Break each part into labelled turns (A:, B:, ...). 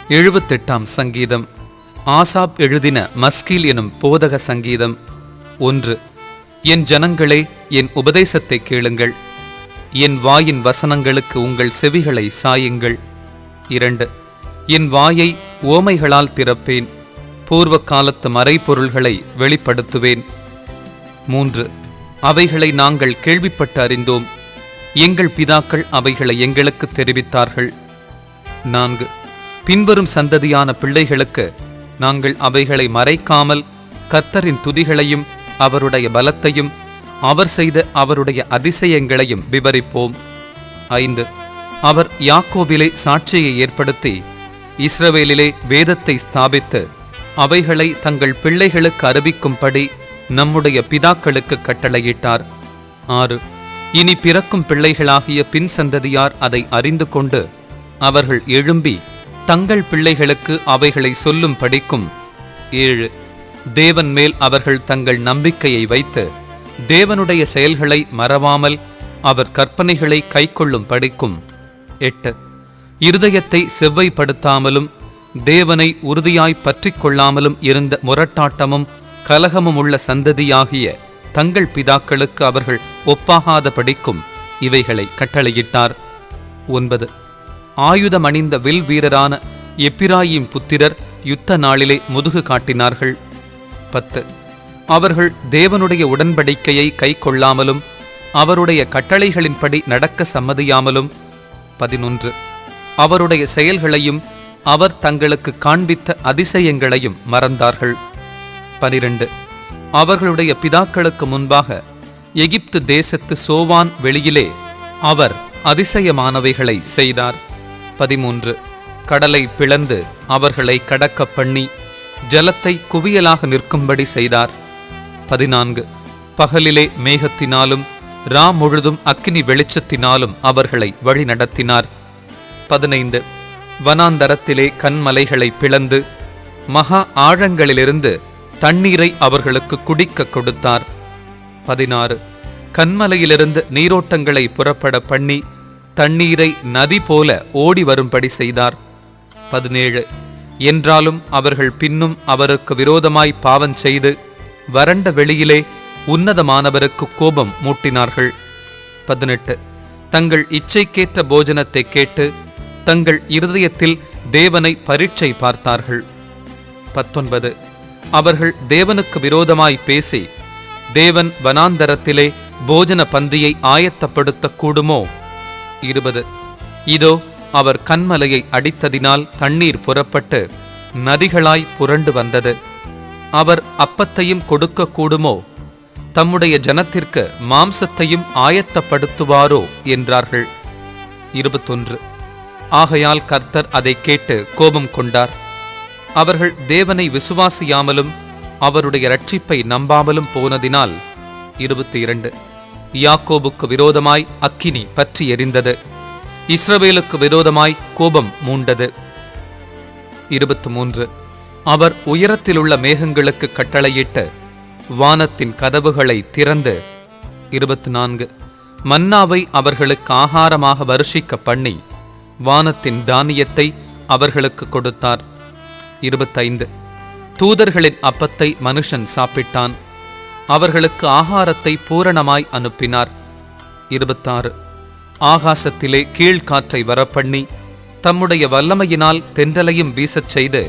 A: 78ஆம் சங்கீதம். ஆசாப் எழுதின மஸ்கீல் எனும் போதக சங்கீதம். 1. என் ஜனங்களே, என் உபதேசத்தை கேளுங்கள், என் வாயின் வசனங்களுக்கு உங்கள் செவிகளை சாயுங்கள். 2. என் வாயை ஓமைகளால் திறப்பேன், பூர்வ காலத்து மறைபொருள்களை வெளிப்படுத்துவேன். 3. அவைகளை நாங்கள் கேள்விப்பட்டு அறிந்தோம், எங்கள் பிதாக்கள் அவைகளை எங்களுக்கு தெரிவித்தார்கள். 4. பின்வரும் சந்ததியான பிள்ளைகளுக்கு நாங்கள் அவைகளை மறைக்காமல் கர்த்தரின் துதிகளையும் அவருடைய பலத்தையும் அவர் செய்த அவருடைய அதிசயங்களையும் விவரிப்போம். 5. அவர் யாக்கோபிலே சாட்சியை ஏற்படுத்தி இஸ்ரவேலிலே வேதத்தை ஸ்தாபித்து அவைகளை தங்கள் பிள்ளைகளுக்கு அறிவிக்கும்படி நம்முடைய பிதாக்களுக்கு கட்டளையிட்டார். 6. இனி பிறக்கும் பிள்ளைகளாகிய பின் சந்ததியார் அதை அறிந்து கொண்டு அவர்கள் எழும்பி தங்கள் பிள்ளைகளுக்கு அவைகளை சொல்லும் படிக்கும். 7. தேவன் மேல் அவர்கள் தங்கள் நம்பிக்கையை வைத்து தேவனுடைய செயல்களை மறவாமல் அவர் கற்பனைகளை கைக்கொள்ளும் படிக்கும். 8. இருதயத்தை செவ்வைப்படுத்தாமலும் தேவனை உறுதியாய் பற்றிக் கொள்ளாமலும் இருந்த முரட்டாட்டமும் கலகமும் உள்ள சந்ததியாகிய தங்கள் பிதாக்களுக்கு அவர்கள் ஒப்பாகாத படிக்கும் இவைகளை கட்டளையிட்டார். 9. ஆயுதம் அணிந்த வில் வீரரான எப்பிராயீம் புத்திரர் யுத்த நாளிலே முதுகு காட்டினார்கள். 10. அவர்கள் தேவனுடைய உடன்படிக்கையை கை கொள்ளாமலும் அவருடைய கட்டளைகளின்படி நடக்க சம்மதியாமலும். 11. அவருடைய செயல்களையும் அவர் தங்களுக்கு காண்பித்த அதிசயங்களையும் மறந்தார்கள். 12. அவர்களுடைய பிதாக்களுக்கு முன்பாக எகிப்து தேசத்து சோவான் வெளியிலே அவர் அதிசயமானவைகளை செய்தார். 13. கடலை பிளந்து அவர்களை கடக்க பண்ணி ஜலத்தை குவியலாக நிற்கும்படி செய்தார். 14. பகலிலே மேகத்தினாலும் ரா முழுதும் அக்கினி வெளிச்சத்தினாலும் அவர்களை வழி நடத்தினார். 15. வனாந்தரத்திலே கன்மலைகளை பிளந்து மகா ஆழங்களிலிருந்து தண்ணீரை அவர்களுக்கு குடிக்க கொடுத்தார். 16. கன்மலையிலிருந்து நீரோட்டங்களை புறப்பட பண்ணி தண்ணீரை நதி போல ஓடி வரும்படி செய்தார். 17. என்றாலும் அவர்கள் பின்னும் அவருக்கு விரோதமாய் பாவம் செய்து வறண்ட வெளியிலே உன்னதமானவருக்கு கோபம் மூட்டினார்கள். 18. தங்கள் இச்சைக்கேற்ற போஜனத்தை கேட்டு தங்கள் இருதயத்தில் தேவனை பரீட்சை பார்த்தார்கள். 19. அவர்கள் தேவனுக்கு விரோதமாய் பேசி தேவன் வனாந்தரத்திலே போஜன பந்தியை ஆயத்தப்படுத்த கூடுமோ? 20. இதோ அவர் கன்மலையை அடித்ததினால் தண்ணீர் புறப்பட்டு நதிகளாய் புரண்டு வந்தது. அவர் அப்பத்தையும் கொடுக்க கூடுமோ? தம்முடைய ஜனத்திற்கு மாம்சத்தையும் ஆயத்தப்படுத்துவாரோ என்றார்கள். 21. ஆகையால் கர்த்தர் அதை கேட்டு கோபம் கொண்டார். அவர்கள் தேவனை விசுவாசியாமலும் அவருடைய இரட்சிப்பை நம்பாமலும் போனதினால். 22. யாக்கோபுக்கு விரோதமாய் அக்கினி பற்றி எரிந்தது, இஸ்ரவேலுக்கு விரோதமாய் கோபம் மூண்டது. 23. அவர் உயரத்திலுள்ள மேகங்களுக்கு கட்டளையிட்டு வானத்தின் கதவுகளை திறந்து. 24. மன்னாவை அவர்களுக்கு ஆகாரமாக வருஷிக்க பண்ணி வானத்தின் தானியத்தை அவர்களுக்கு கொடுத்தார். 25. தூதர்களின் அப்பத்தை மனுஷன் சாப்பிட்டான், அவர்களுக்கு ஆகாரத்தை பூரணமாய் அனுப்பினார். 26. ஆகாசத்திலே கீழ்காற்றை வரப்பண்ணி தம்முடைய வல்லமையினால் தென்றலையும் வீசச் செய்து.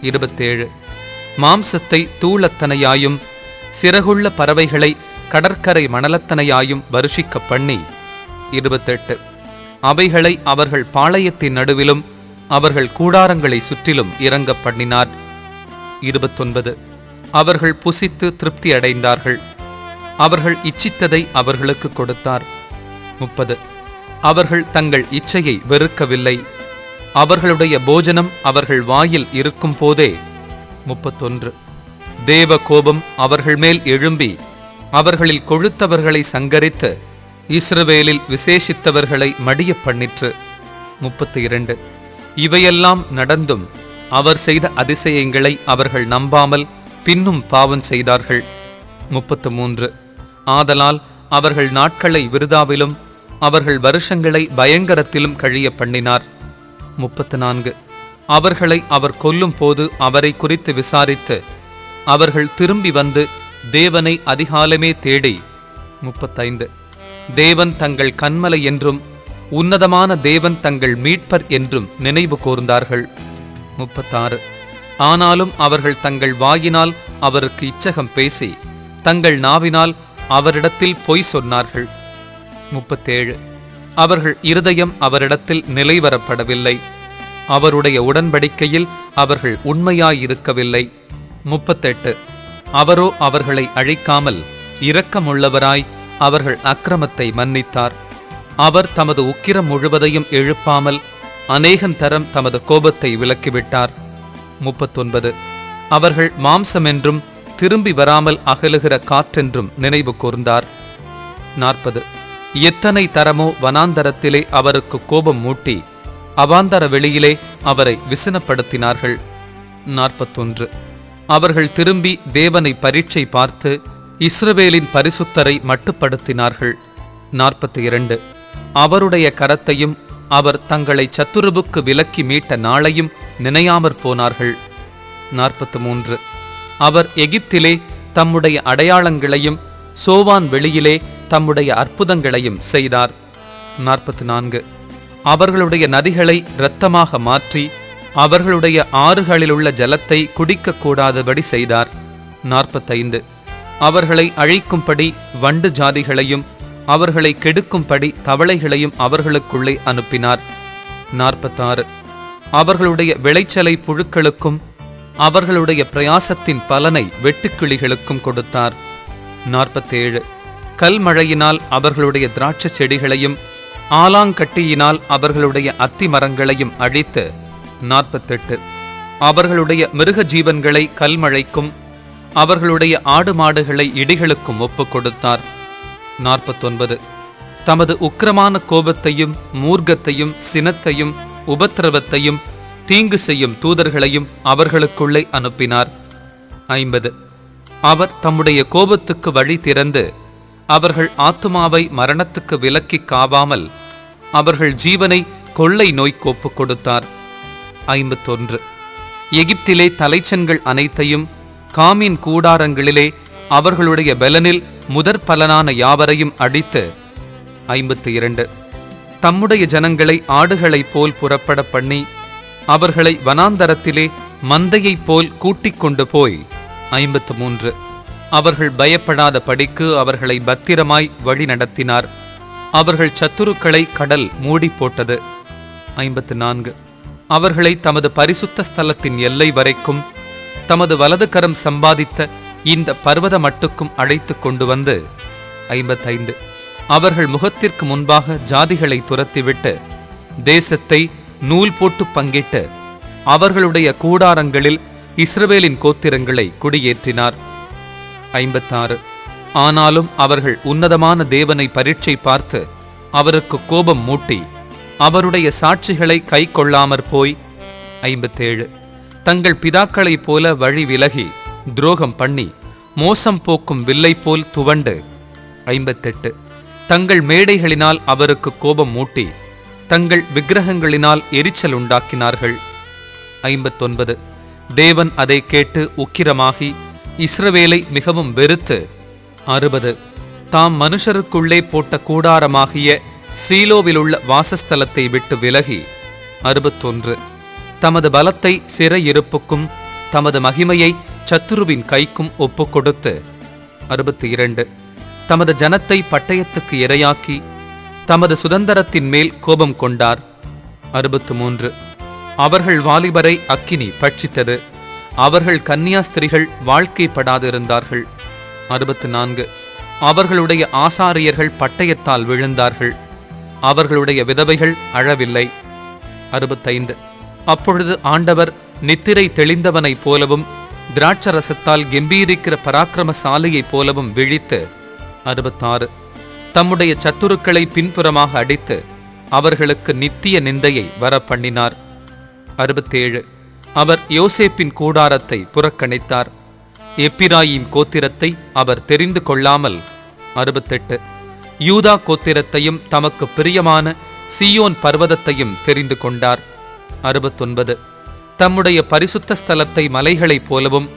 A: 27. மாம்சத்தை தூளத்தனையாயும் சிறகுள்ள பறவைகளை கடற்கரை மணலத்தனையாயும் வருஷிக்க பண்ணி. 28. அவைகளை அவர்கள் பாளையத்தின் நடுவிலும் அவர்கள் கூடாரங்களை சுற்றிலும் இறங்க பண்ணினார். 29. அவர்கள் புசித்து திருப்தி அடைந்தார்கள், அவர்கள் இச்சித்ததை அவர்களுக்கு கொடுத்தார். 30. அவர்கள் தங்கள் இச்சையை வெறுக்கவில்லை, அவர்களுடைய போஜனம் அவர்கள் வாயில் இருக்கும் போதே. 31. தேவ கோபம் அவர்கள் மேல் எழும்பி அவர்களில் கொழுத்தவர்களை சங்கரித்து இஸ்ரவேலில் விசேஷித்தவர்களை மடிய பண்ணிற்று. 32. இவையெல்லாம் நடந்தும் அவர் செய்த அதிசயங்களை அவர்கள் நம்பாமல் பின்னும் பாவம் செய்தார்கள். 33. ஆதலால் அவர்கள் நாட்களை விருதாவிலும் அவர்கள் வருஷங்களை பயங்கரத்திலும் கழிய பண்ணினார். 34. அவர்களை அவர் கொல்லும் போது அவரை குறித்து விசாரித்து அவர்கள் திரும்பி வந்து தேவனை அதிகாலமே தேடி 35 தேவன் தங்கள் கன்மலை என்றும் உன்னதமான தேவன் தங்கள் மீட்பர் என்றும் நினைவு கூர்ந்தார்கள். 36 ஆனாலும் அவர்கள் தங்கள் வாயினால் அவருக்கு இச்சகம் பேசி தங்கள் நாவினால் அவரிடத்தில் பொய் சொன்னார்கள். 37 அவர்கள் இருதயம் அவரிடத்தில் நிலைவரப்படவில்லை, அவருடைய உடன்படிக்கையில் அவர்கள் உண்மையாயிருக்கவில்லை. 38 அவரோ அவர்களை அழிக்காமல் இரக்கமுள்ளவராய் அவர்கள் அக்கிரமத்தை மன்னித்தார். அவர் தமது உக்கிரம் முழுவதையும் எழுப்பாமல் அநேகந்தரம் தமது கோபத்தை விலக்கிவிட்டார். 39 அவர்கள் மாம்சமென்றும் திரும்பி வராமல் அகலுகிற காற்றென்றும் நினைவு கூர்ந்தார். 40 எத்தனை தரமோ வனாந்தரத்திலே அவருக்கு கோபம் மூட்டி அவாந்தர வெளியிலே அவரை விசனப்படுத்தினார்கள். 41 அவர்கள் திரும்பி தேவனை பரீட்சை பார்த்து இஸ்ரவேலின் பரிசுத்தரை மட்டுப்படுத்தினார்கள். 42 அவருடைய கரத்தையும் அவர் தங்களை சத்துருவுக்கு விலக்கி மீட்ட நாளையும் நினையாமற் போனார்கள். 43 அவர் எகிப்திலே தம்முடைய அடையாளங்களையும் சோவான் வெளியிலே தம்முடைய அற்புதங்களையும் செய்தார். 44 அவர்களுடைய நதிகளை இரத்தமாக மாற்றி அவர்களுடைய ஆறுகளிலுள்ள ஜலத்தை குடிக்கக்கூடாதபடி செய்தார். 45 அவர்களை அழிக்கும்படி வண்டு ஜாதிகளையும் அவர்களை கெடுக்கும்படி தவளைகளையும் அவர்களுக்குள்ளே அனுப்பினார். 46 அவர்களுடைய விளைச்சலை புழுக்களுக்கும் அவர்களுடைய பிரயாசத்தின் பலனை வெட்டுக்கிளிகளுக்கும் கொடுத்தார். 47 கல்மழையினால் அவர்களுடைய திராட்சை செடிகளையும் ஆலாங்கட்டியினால் அவர்களுடைய அத்தி மரங்களையும் அழித்து 48 அவர்களுடைய மிருக ஜீவன்களை கல்மழைக்கும் அவர்களுடைய ஆடு மாடுகளை இடிகளுக்கும் ஒப்புக் கொடுத்தார். 49 தமது உக்கிரமான கோபத்தையும் மூர்க்கத்தையும் சினத்தையும் உபத்திரவத்தையும் தீங்கு செய்யும் தூதர்களையும் அவர்களுக்குள்ளே அனுப்பினார். 50 அவர் தம்முடைய கோபத்துக்கு வழி திறந்து அவர்கள் ஆத்துமாவை மரணத்துக்கு விலக்கி காவாமல் அவர்கள் ஜீவனை கொள்ளை நோய்க்கு ஒப்புக் கொடுத்தார். 51 எகிப்திலே தலைச்சன்கள் அனைத்தையும் காமின் கூடாரங்களிலே அவர்களுடைய பெலனில் முதற் பலனான யாவரையும் அடித்து 52 தம்முடைய ஜனங்களை ஆடுகளைப் போல் புறப்பட பண்ணி அவர்களை வனாந்தரத்திலே மந்தையைப் போல் கூட்டிக் கொண்டு போய் 53 அவர்கள் பயப்படாத படிக்கு அவர்களை பத்திரமாய் வழி நடத்தினார். அவர்கள் சத்துருக்களை கடல் மூடி போட்டது. 54 அவர்களை தமது பரிசுத்த ஸ்தலத்தின் எல்லை வரைக்கும் தமது வலது கரம் சம்பாதித்த இந்த பர்வத மட்டுக்கும் அழைத்து கொண்டு வந்து 55 அவர்கள் முகத்திற்கு முன்பாக ஜாதிகளை துரத்திவிட்டு தேசத்தை நூல் போட்டு பங்கிட்டு அவர்களுடைய கூடாரங்களில் இஸ்ரவேலின் கோத்திரங்களை குடியேற்றினார். 56 ஆனாலும் அவர்கள் உன்னதமான தேவனை பரீட்சை பார்த்து அவருக்கு கோபம் மூட்டி அவருடைய சாட்சிகளை கை கொள்ளாமற் போய் 57 தங்கள் பிதாக்களைப் போல வழி விலகி துரோகம் பண்ணி மோசம் போக்கும் வில்லை போல் துவண்டு 58 தங்கள் மேடைகளினால் அவருக்கு கோபம் மூட்டி தங்கள் விக்கிரகங்களினால் எரிச்சல் உண்டாக்கினார்கள். 59 தேவன் அதை கேட்டு உக்கிரமாகி இஸ்ரவேலை மிகவும் வெறுத்து 60 தாம் மனுஷருக்குள்ளே போட்ட கூடாரமாகிய சீலோவிலுள்ள வாசஸ்தலத்தை விட்டு விலகி 61 தமது பலத்தை சிறையிருப்புக்கும் தமது மகிமையை சத்துருவின் கைக்கும் ஒப்புக்கொடுத்து 62 தமது ஜனத்தை பட்டயத்துக்கு இரையாக்கி தமது சுதந்திரத்தின் மேல் கோபம் கொண்டார். 63 அவர்கள் வாலிபரை அக்கினி பட்சித்தது, அவர்கள் கன்னியாஸ்திரிகள் வாழ்க்கைப்படாதிருந்தார்கள். 64 அவர்களுடைய ஆசாரியர்கள் பட்டயத்தால் விழுந்தார்கள், அவர்களுடைய விதவைகள் அழவில்லை. 65 அப்பொழுது ஆண்டவர் நித்திரை தெளிந்தவனைப் போலவும் திராட்சரசத்தால் கெம்பீரிக்கிற பராக்கிரமசாலியைப் போலவும் விழித்து 66 தம்முடைய சத்துருக்களை பின்புறமாக அடித்து அவர்களுக்கு நித்திய நிந்தையை வரப்பண்ணினார். 67 அவர் யோசேப்பின் கூடாரத்தை புறக்கணித்தார், எப்பிராயீம் கோத்திரத்தை அவர் தெரிந்து கொள்ளாமல். 68 யூதா கோத்திரத்தையும் தமக்கு பிரியமான சீயோன் பர்வதத்தையும் தெரிந்து கொண்டார். 69 தம்முடைய பரிசுத்த ஸ்தலத்தை மலைகளைப் போலவும்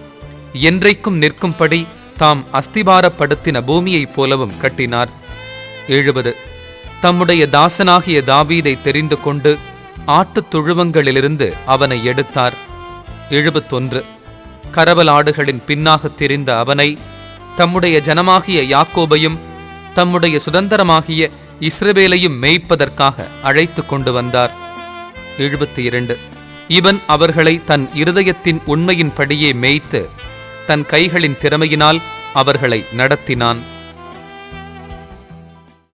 A: என்றைக்கும் நிற்கும்படி தாம் அஸ்திபாரப்படுத்தின பூமியைப் போலவும் கட்டினார். 70. தம்முடைய தாசனாகிய தாவீதை தெரிந்து கொண்டு ஆட்டுத் தொழுவங்களிலிருந்து அவனை எடுத்தார். 71. கரவலாடுகளின் பின்னாகத் திரிந்த அவனை தம்முடைய ஜனமாகிய யாக்கோபையும் தம்முடைய சுதந்திரமாகிய இஸ்ரவேலையும் மேய்ப்பதற்காக அழைத்து கொண்டு வந்தார். 72. இவன் அவர்களை தன் இருதயத்தின் உண்மையின்படியே மேய்த்து தன் கைகளின் திறமையினால் அவர்களை நடத்தினான்.